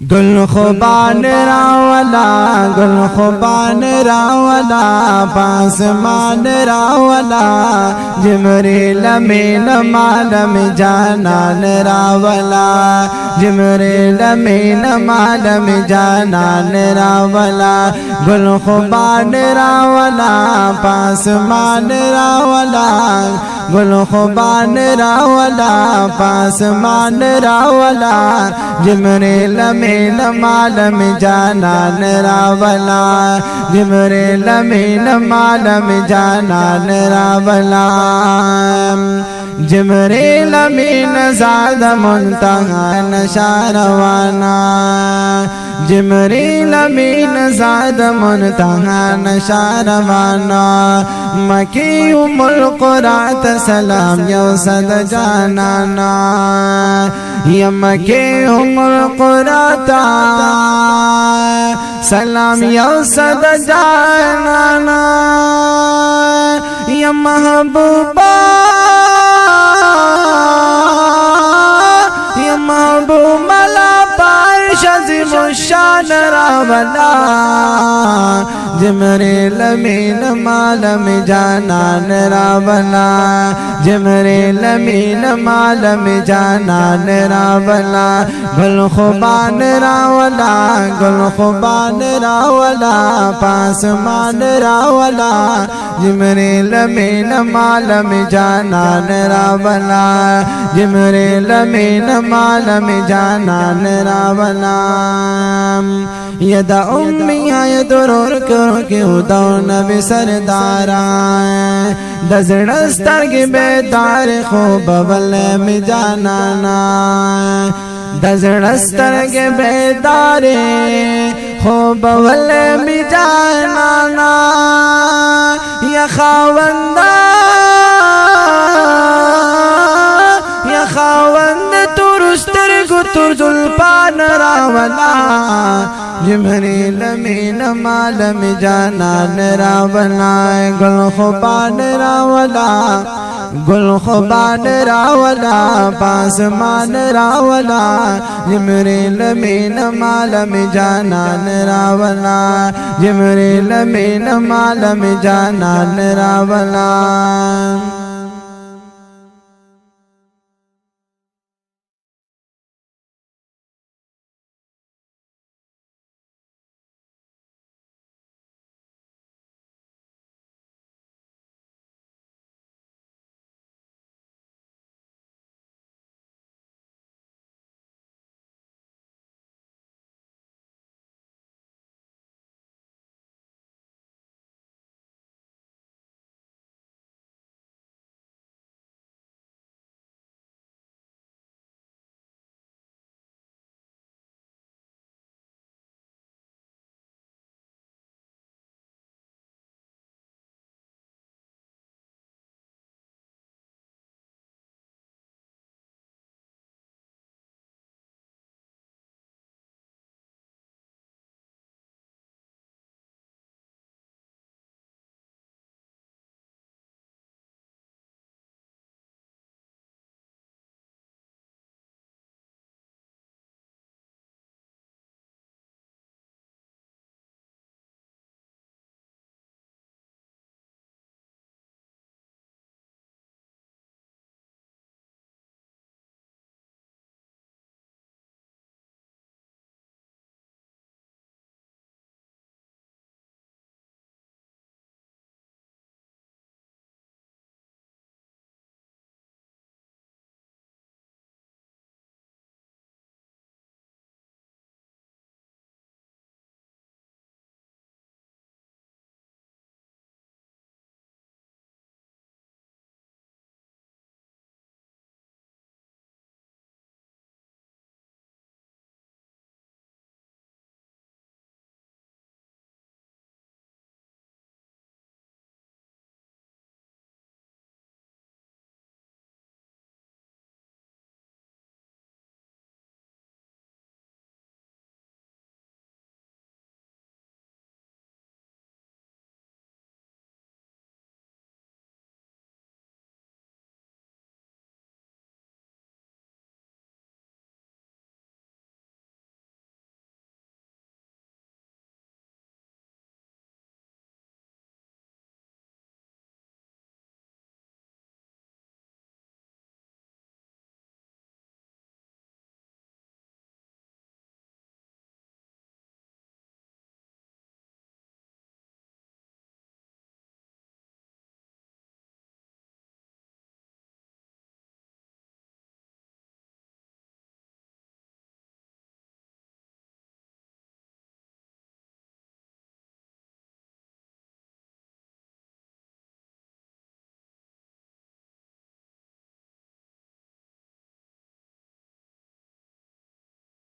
गुल खुबान रावला, गुल खुबान रावला, पासमान रावला, जिमरील मीन मालम जानान रावला, जिमरील मीन मालम जानान रावला। गुल खुबान रावला, पासमान रावला, गुल खुबान रावला, पासमान रावला, जिमरील मीन मालम जानान रावला, जिमरील मीन मालम जानान रावला। जिमरील मीन ज़ाद मुंतहा नशारवाना, जिमरील मीन ज़ाद मुंतहा नशारवाना। मकी उमुल क़ुरात सलाम यौसद जानाना, यमके उमुल क़ुराता सलाम यौसद जानाना। या महबूबा, या महबूबा ला पारशज़ मुशान रावला, जिमरील मीन मालम जानान रावला, जिमरील मीन मालम जानान रावला। गुल खुबान रावला, गुल खुबान रावला, पासमान रावला, जिमरील मीन मालम जानान रावला, जिमरील मीन मालम जानान रावला। यदा उम्मिया यदुरुर करो के उदौन बिसरदारा, दजड़स्तर के बेदार खूब बल्ले में जानाना, दजड़स्तर के बेदारे खूब बल्ले में जानाना। या खावंदा, या खावंद तुरुस्तर गुतुर जुल्फान रावला, जिमरील मीन मालम जानान रावला। गुल खुबान रावला, गुल खुबान रावला, पासमान रावला, जिमरील मीन मालम जानान रावला, जिमरील मीन मालम जानान रावला।